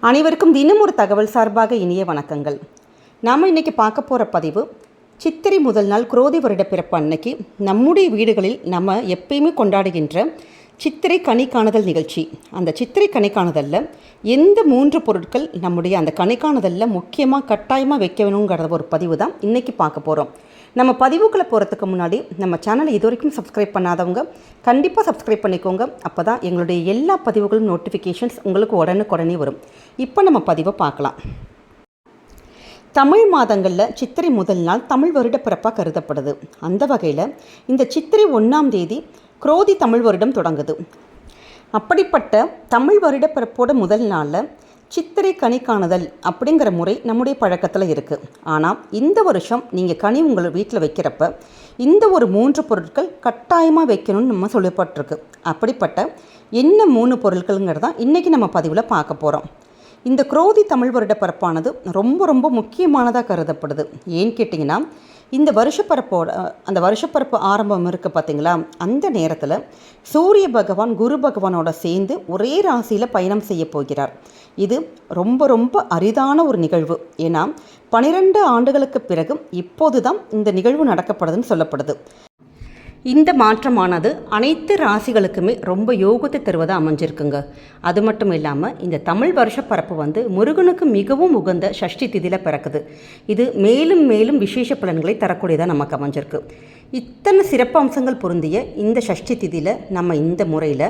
அனைவருக்கும் தினம் ஒரு தகவல் சார்பாக இனிய வணக்கங்கள். நாம் இன்றைக்கி பார்க்க போகிற பதிவு சித்திரை முதல் நாள் குரோதி வருட பிறப்பு அன்னைக்கு நம்முடைய வீடுகளில் நம்ம எப்பயுமே கொண்டாடுகின்ற சித்திரை கனி காணுதல் நிகழ்ச்சி. அந்த சித்திரை கனி காணுதலில் எந்த 3 பொருட்கள் நம்முடைய அந்த கனி காணுதலில் முக்கியமாக கட்டாயமாக வைக்க வேணுங்கிற ஒரு பதிவு தான் இன்றைக்கி பார்க்க போகிறோம். நம்ம பதிவுக்குள்ளே போகிறதுக்கு முன்னாடி நம்ம சேனலை இது வரைக்கும் சப்ஸ்கிரைப் பண்ணாதவங்க கண்டிப்பாக சப்ஸ்கிரைப் பண்ணிக்கோங்க. அப்போ தான் எங்களுடைய எல்லா பதிவுகளும் நோட்டிஃபிகேஷன்ஸ் உங்களுக்கு உடனுக்குடனே வரும். இப்போ நம்ம பதிவை பார்க்கலாம். தமிழ் மாதங்களில் சித்திரை முதல் நாள் தமிழ் வருட பிறப்பாக கருதப்படுது. அந்த வகையில் இந்த சித்திரை 1ஆம் தேதி குரோதி தமிழ் வருடம் தொடங்குது. அப்படிப்பட்ட தமிழ் வருட பிறப்போட முதல் நாளில் சித்திரை கனி காணுதல் அப்படிங்கிற முறை நம்முடைய பழக்கத்தில் இருக்குது. ஆனால் இந்த வருஷம் நீங்கள் கனி உங்கள் வீட்டில் வைக்கிறப்ப இந்த ஒரு 3 பொருட்கள் கட்டாயமாக வைக்கணும்னு நம்ம சொல்லப்பட்டிருக்கு. அப்படிப்பட்ட என்ன 3 பொருட்கள்ங்கிறதான் இன்றைக்கி நம்ம பதிவில் பார்க்க போகிறோம். இந்த குரோதி தமிழ் வருட பிறப்பானது ரொம்ப ரொம்ப முக்கியமானதாக கருதப்படுது. ஏன்னு கேட்டிங்கன்னா, இந்த வருஷப்பரப்போட அந்த வருஷப்பரப்பு ஆரம்பம் இருக்குது பார்த்திங்களா, அந்த நேரத்தில் சூரிய பகவான் குரு பகவானோட சேர்ந்து ஒரே ராசியில் பயணம் செய்ய போகிறார். இது ரொம்ப ரொம்ப அரிதான ஒரு நிகழ்வு. ஏன்னா 12 ஆண்டுகளுக்கு பிறகு இப்போது தான் இந்த நிகழ்வு நடக்கப்படுதுன்னு சொல்லப்படுது. இந்த மாற்றமானது அனைத்து ராசிகளுக்குமே ரொம்ப யோகத்தை தருவதாக அமைஞ்சிருக்குங்க. அது மட்டும் இல்லாமல் இந்த தமிழ் வருஷப்பரப்பு முருகனுக்கு மிகவும் உகந்த சஷ்டி திதியில் பிறக்குது. இது மேலும் மேலும் விசேஷ பலன்களை தரக்கூடியதாக நமக்கு அமைஞ்சிருக்கு. இத்தனை சிறப்பு அம்சங்கள் பொருந்திய இந்த சஷ்டி திதியில் நம்ம இந்த முறையில்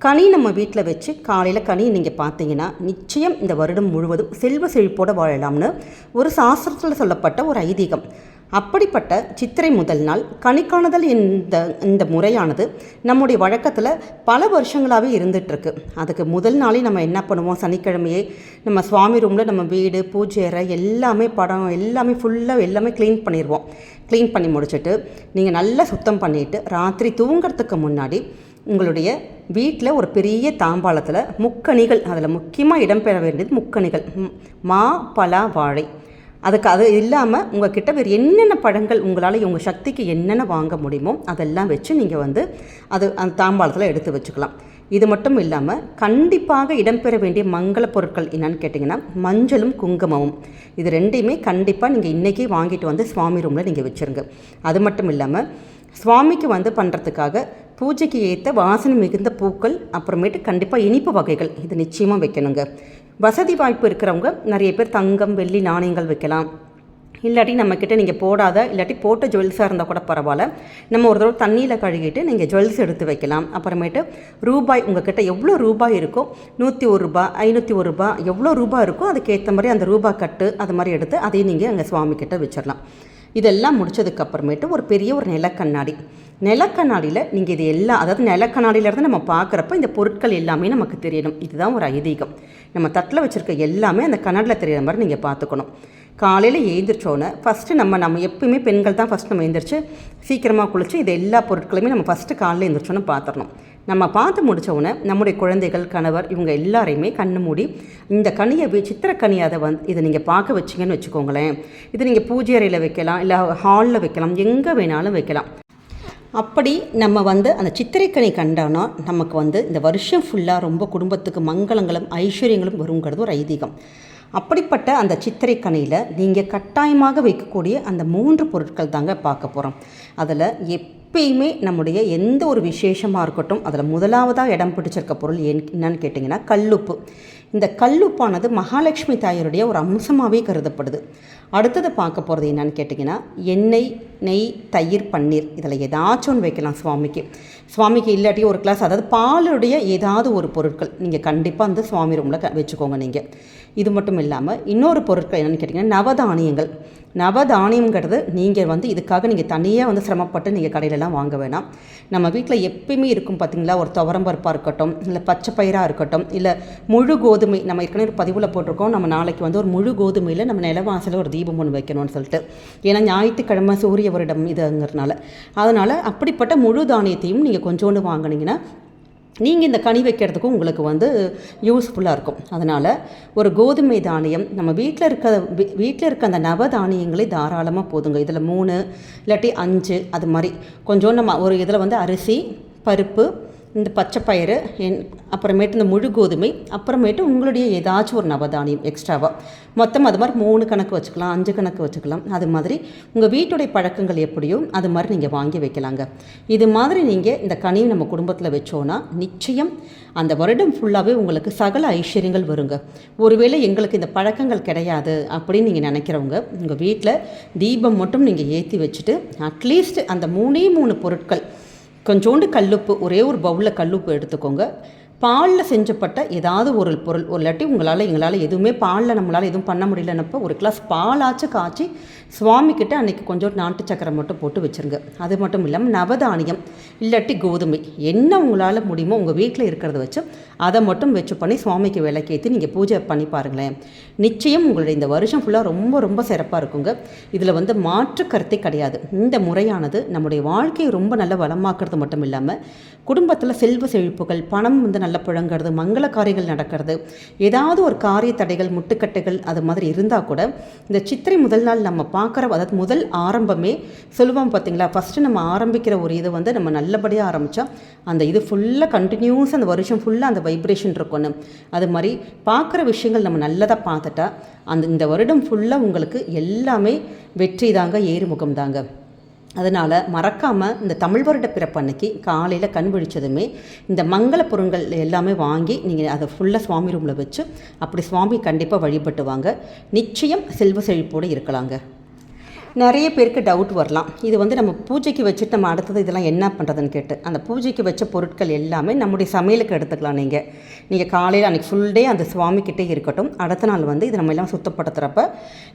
கனி நம்ம வீட்டில் வச்சு காலையில் கனி நீங்கள் பார்த்தீங்கன்னா நிச்சயம் இந்த வருடம் முழுவதும் செல்வ செழிப்போடு வாழலாம்னு ஒரு சாஸ்திரத்தில் சொல்லப்பட்ட ஒரு ஐதீகம். அப்படிப்பட்ட சித்திரை முதல் நாள் கனி காணுதல் இந்த முறையானது நம்முடைய வழக்கத்தில் பல வருஷங்களாகவே இருந்துகிட்ருக்கு. அதுக்கு முதல் நாளே நம்ம என்ன பண்ணுவோம், சனிக்கிழமையே நம்ம சுவாமி ரூமில் நம்ம வீடு பூஜை அறை எல்லாமே படம் எல்லாமே ஃபுல்லாக எல்லாமே க்ளீன் பண்ணிடுவோம். க்ளீன் பண்ணி முடிச்சுட்டு நீங்கள் நல்லா சுத்தம் பண்ணிவிட்டு ராத்திரி தூங்கிறதுக்கு முன்னாடி உங்களுடைய வீட்டில் ஒரு பெரிய தாம்பாளத்தில் முக்கணிகள், அதில் முக்கியமாக இடம்பெற வேண்டியது முக்கணிகள், மா பலா வாழை. அது இல்லாமல் உங்கள்கிட்ட வேறு என்னென்ன பழங்கள் உங்களால் உங்கள் சக்திக்கு என்னென்ன வாங்க முடியுமோ அதெல்லாம் வச்சு நீங்கள் அது அந்த தாம்பாளத்தில் எடுத்து வச்சுக்கலாம். இது மட்டும் இல்லாமல் கண்டிப்பாக இடம்பெற வேண்டிய மங்கள பொருட்கள் என்னன்னு கேட்டிங்கன்னா மஞ்சளும் குங்குமமும். இது ரெண்டையுமே கண்டிப்பாக நீங்கள் இன்றைக்கி வாங்கிட்டு சுவாமி ரூமில் நீங்கள் வச்சுருங்க. அது மட்டும் இல்லாமல் சுவாமிக்கு பண்ணுறதுக்காக பூஜைக்கு ஏற்ற வாசனை மிகுந்த பூக்கள், அப்புறமேட்டு கண்டிப்பாக இனிப்பு வகைகள் இது நிச்சயமாக வைக்கணுங்க. வசதி வாய்ப்பு இருக்கிறவங்க நிறைய பேர் தங்கம் வெள்ளி நாணயங்கள் வைக்கலாம். இல்லாட்டி நம்மக்கிட்ட நீங்கள் போடாத இல்லாட்டி போட்ட ஜுவல்ஸாக இருந்தால் கூட பரவாயில்ல, நம்ம ஒரு தடவை தண்ணியில் கழுகிட்டு நீங்கள் ஜுவல்ஸ் எடுத்து வைக்கலாம். அப்புறமேட்டு ரூபாய் உங்கள்கிட்ட எவ்வளோ ரூபாய் இருக்கோ, 101 ரூபாய் 501 ரூபாய் எவ்வளோ ரூபாய் இருக்கோ அதுக்கேற்ற மாதிரி அந்த ரூபாய் கட்டு அது மாதிரி எடுத்து அதையும் நீங்கள் அங்கே சுவாமிக்கிட்ட வச்சிடலாம். இதெல்லாம் முடித்ததுக்கப்புறமேட்டு ஒரு பெரிய ஒரு நிலக்கண்ணாடியில் நீங்கள் இது எல்லாம், அதாவது நிலக்கண்ணாடியிலேருந்து நம்ம பார்க்குறப்ப இந்த பொருட்கள் எல்லாமே நமக்கு தெரியணும். இதுதான் ஒரு ஐதீகம். நம்ம தட்டில் வச்சுருக்க எல்லாமே அந்த கண்ணாடியில் தெரிகிற மாதிரி நீங்கள் பார்த்துக்கணும். காலையில் எழுந்திரிச்சோன்னே ஃபஸ்ட்டு நம்ம எப்பயுமே பெண்கள் தான் ஃபஸ்ட் நம்ம எழுந்திரிச்சு சீக்கிரமாக குளித்து இது எல்லா பொருட்களையுமே நம்ம ஃபஸ்ட்டு காலையில் எழுந்திரிச்சோன்னே பார்த்துடணும். நம்ம பார்த்து முடித்தோடனே நம்முடைய குழந்தைகள் கணவர் இவங்க எல்லாரையுமே கண்ணு மூடி இந்த கனியை சித்திரக்கனி இதை நீங்கள் பார்க்க வச்சிங்கன்னு வச்சுக்கோங்களேன். இது நீங்கள் பூஜை அறையில் வைக்கலாம், இல்லை ஹாலில் வைக்கலாம், எங்கே வேணாலும் வைக்கலாம். அப்படி நம்ம அந்த சித்திரைக்கனி கண்டோன்னா நமக்கு இந்த வருஷம் ஃபுல்லாக ரொம்ப குடும்பத்துக்கு மங்களங்களும் ஐஸ்வர்யங்களும் வருங்கிறது ஒரு ஐதீகம். அப்படிப்பட்ட அந்த சித்திரைக்கனியில் நீங்கள் கட்டாயமாக வைக்கக்கூடிய அந்த 3 பொருட்கள் தாங்க பார்க்க போகிறோம். அதில் எப்பயுமே நம்முடைய எந்த ஒரு விசேஷமாக இருக்கட்டும் அதில் முதலாவதாக இடம் பிடிச்சிருக்க பொருள் என்னன்னு கேட்டிங்கன்னா கல்லுப்பு. இந்த கல்லுப்பானது மகாலட்சுமி தாயருடைய ஒரு அம்சமாகவே கருதப்படுது. அடுத்தது பார்க்க போகிறது என்னன்னு கேட்டிங்கன்னா எண்ணெய், நெய், தயிர், பன்னீர் இதில் ஏதாச்சும் ஒன்று வைக்கலாம் சுவாமிக்கு இல்லாட்டி ஒரு கிளாஸ், அதாவது பாலுடைய ஏதாவது ஒரு பொருட்கள் நீங்கள் கண்டிப்பாக சுவாமி ரூமில் வச்சுக்கோங்க. நீங்கள் இது மட்டும் இல்லாமல் இன்னொரு பொருட்கள் என்னென்னு கேட்டிங்கன்னா நவதானியங்கிறது நீங்கள் இதுக்காக நீங்கள் தனியாக சிரமப்பட்டு நீங்கள் கடையிலலாம் வாங்க வேணாம். நம்ம வீட்டில் எப்பயுமே இருக்கும் பார்த்திங்களா, ஒரு துவரம்பருப்பாக இருக்கட்டும், இல்லை பச்சை பயிராக இருக்கட்டும், இல்லை முழு கோதுமை. நம்ம ஏற்கனவே ஒரு பதிவில் போட்டிருக்கோம், நம்ம நாளைக்கு ஒரு முழு கோதுமையில் நம்ம நிலவாசலில் ஒரு தீபம் ஒன்று வைக்கணும்னு சொல்லிட்டு. ஏன்னா ஞாயிற்றுக்கிழமை சூரிய வருடம் இதுங்கிறதுனால அதனால் அப்படிப்பட்ட முழு தானியத்தையும் நீங்கள் கொஞ்சோண்டு வாங்கினீங்கன்னா நீங்கள் இந்த கனி வைக்கிறதுக்கும் உங்களுக்கு யூஸ்ஃபுல்லாக இருக்கும். அதனால் ஒரு கோதுமை தானியம் நம்ம வீட்டில் இருக்க அந்த நவ தானியங்களே தாராளமாக போதுங்க. இதில் 3 இல்லாட்டி 5 அது மாதிரி கொஞ்சம் நம்ம ஒரு இதில் அரிசி, பருப்பு, இந்த பச்சை பயிறு அப்புறமேட்டு இந்த முழு கோதுமை, அப்புறமேட்டு உங்களுடைய ஏதாச்சும் ஒரு நவதானியம் எக்ஸ்ட்ராவாக, மொத்தம் அது மாதிரி 3 கணக்கு வச்சுக்கலாம், 5 கணக்கு வச்சுக்கலாம். அது மாதிரி உங்கள் வீட்டுடைய பழக்கங்கள் எப்படியோ அது மாதிரி நீங்கள் வாங்கி வைக்கலாங்க. இது மாதிரி நீங்கள் இந்த கனியை நம்ம குடும்பத்தில் வச்சோன்னா நிச்சயம் அந்த வருடம் ஃபுல்லாகவே உங்களுக்கு சகல ஐஸ்வர்யங்கள் வருங்க. ஒருவேளை எங்களுக்கு இந்த பழக்கங்கள் கிடையாது அப்படின்னு நீங்கள் நினைக்கிறவங்க உங்கள் வீட்டில் தீபம் மட்டும் நீங்கள் ஏற்றி வச்சுட்டு அட்லீஸ்ட் அந்த 3 பொருட்கள், கொஞ்சோண்டு கல்லுப்பு, ஒரே ஒரு பவுலில் கல்லுப்பு எடுத்துக்கோங்க. பாலில் செஞ்சப்பட்ட ஏதாவது ஒரு பொருள், ஒரு இல்லாட்டி எங்களால் எதுவுமே பாலில் நம்மளால் எதுவும் பண்ண முடியலன்னப்போ ஒரு கிளாஸ் பாலாச்சும் காய்ச்சி சுவாமிக்கிட்ட அன்றைக்கி கொஞ்சம் நாட்டு சக்கரை மட்டும் போட்டு வச்சுருங்க. அது மட்டும் இல்லாமல் நவதானியம் இல்லாட்டி கோதுமை என்ன உங்களால் முடியுமோ உங்கள் வீட்டில் இருக்கிறத வச்சு அதை மட்டும் வச்சு பண்ணி சுவாமிக்கு விளக்கேற்றி நீங்கள் பூஜை பண்ணி பாருங்களேன். நிச்சயம் உங்களுடைய இந்த வருஷம் ஃபுல்லாக ரொம்ப ரொம்ப சிறப்பாக இருக்குங்க. இதில் மாற்று கருத்தே கிடையாது. இந்த முறையானது நம்முடைய வாழ்க்கையை ரொம்ப நல்ல வளமாக்குறது மட்டும் இல்லாமல் குடும்பத்தில் செல்வ செழிப்புகள், பணம் நல்லா புழங்கிறது, மங்கள காரியங்கள் நடக்கிறது, ஏதாவது ஒரு காரிய தடைகள், முட்டுக்கட்டைகள் அது மாதிரி இருந்தால் கூட இந்த சித்திரை முதல் நாள் நம்ம பார்க்குற, அதாவது முதல் ஆரம்பமே சொல்லுவோம் பார்த்தீங்களா, ஃபஸ்ட்டு நம்ம ஆரம்பிக்கிற ஒரு இது நம்ம நல்லபடியாக ஆரம்பித்தா அந்த இது ஃபுல்லாக கண்டினியூஸாக அந்த வருஷம் ஃபுல்லாக அந்த வைப்ரேஷன் இருக்கணும். அது மாதிரி பார்க்குற விஷயங்கள் நம்ம நல்லதாக பார்த்துட்டா இந்த வருடம் ஃபுல்லாக உங்களுக்கு எல்லாமே வெற்றி தாங்க, ஏறுமுகம் தாங்க. அதனால் மறக்காமல் இந்த தமிழ் வருட பிறப்பு அன்னைக்கு காலையில் கண் விழிச்சதுமே இந்த மங்கள பொருட்கள் எல்லாமே வாங்கி நீங்கள் அதை ஃபுல்லாக சுவாமி ரூமில் வச்சு அப்படி சுவாமி கண்டிப்பாக வழிபட்டு வாங்க. நிச்சயம் செல்வ செழிப்போடு இருக்கலாங்க. நிறைய பேருக்கு டவுட் வரலாம், இது நம்ம பூஜைக்கு வச்சுட்டு நம்ம அடுத்தது இதெல்லாம் என்ன பண்ணுறதுன்னு கேட்டு. அந்த பூஜைக்கு வச்ச பொருட்கள் எல்லாமே நம்முடைய சமையலுக்கு எடுத்துக்கலாம். நீங்கள் காலையில் அன்றைக்கி ஃபுல் டே அந்த சுவாமிக்கிட்டே இருக்கட்டும். அடுத்த நாள் இது நம்ம எல்லாம் சுத்தப்படுத்துகிறப்ப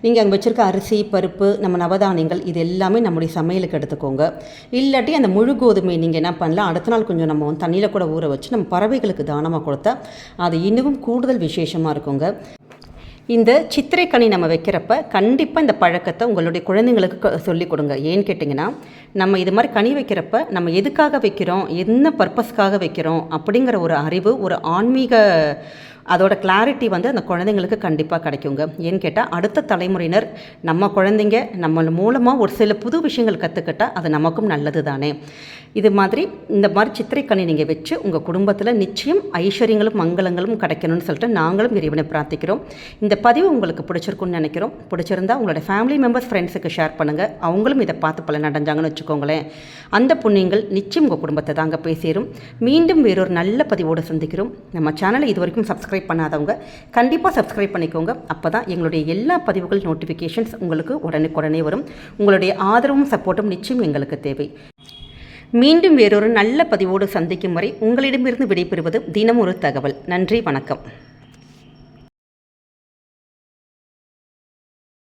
நீங்கள் அங்கே வச்சுருக்க அரிசி, பருப்பு, நம்ம நவதானியங்கள் இது எல்லாமே நம்முடைய சமையலுக்கு எடுத்துக்கோங்க. இல்லாட்டி அந்த முழு கோதுமை நீங்கள் என்ன பண்ணலாம், அடுத்த நாள் கொஞ்சம் நம்ம தண்ணியில் கூட ஊற வச்சு நம்ம பறவைகளுக்கு தானமாக கொடுத்தா அது இன்னும் கூடுதல் விசேஷமாக இருக்குங்க. இந்த சித்திரை கனி நம்ம வைக்கிறப்ப கண்டிப்பாக இந்த பழக்கத்தை உங்களுடைய குழந்தைங்களுக்கு சொல்லிக் கொடுங்க. ஏன்னு கேட்டிங்கன்னா, நம்ம இது மாதிரி கனி வைக்கிறப்ப நம்ம எதுக்காக வைக்கிறோம், என்ன பர்பஸ்க்காக வைக்கிறோம் அப்படிங்கிற ஒரு அறிவு, ஒரு ஆன்மீக அதோட கிளாரிட்டி அந்த குழந்தைங்களுக்கு கண்டிப்பாக கிடைக்குங்க. ஏன்னு கேட்டால் அடுத்த தலைமுறையினர் நம்ம குழந்தைங்க நம்ம மூலமாக ஒரு சில புது விஷயங்கள் கற்றுக்கிட்டால் அது நமக்கும் நல்லது தானே. இது மாதிரி இந்த மாதிரி சித்திரைக்கனி நீங்கள் வச்சு உங்கள் குடும்பத்தில் நிச்சயம் ஐஸ்வர்யங்களும் மங்களங்களும் கிடைக்கணும்னு சொல்லிட்டு நாங்களும் இறைவனை பிரார்த்திக்கிறோம். இந்த பதிவு உங்களுக்கு பிடிச்சிருக்குன்னு நினைக்கிறோம். பிடிச்சிருந்தா உங்களோட ஃபேமிலி மெம்பர்ஸ், ஃப்ரெண்ட்ஸுக்கு ஷேர் பண்ணுங்கள். அவங்களும் இதை பார்த்து பலன் அடைஞ்சாங்கன்னு வச்சுக்கோங்களேன். அந்த புண்ணியங்கள் நிச்சயம் உங்கள் குடும்பத்தை தாங்க பேசிடும். மீண்டும் வேறொரு நல்ல பதிவோடு சந்திக்கிறோம். நம்ம சேனலை இது வரைக்கும் சப்ஸ்கிரைப் பண்ணாதவங்க கண்டிப்பாக சப்ஸ்கிரைப் பண்ணிக்கோங்க. அப்போ தான் எங்களுடைய எல்லா பதிவுகள் நோட்டிஃபிகேஷன்ஸ் உங்களுக்கு உடனே வரும். உங்களுடைய ஆதரவும் சப்போர்ட்டும் நிச்சயம் எங்களுக்கு தேவை. மீண்டும் வேறொரு நல்ல பதிவோடு சந்திக்கும் வரை உங்களிடமிருந்து விடைபெறுவது தினம் ஒரு தகவல். நன்றி, வணக்கம்.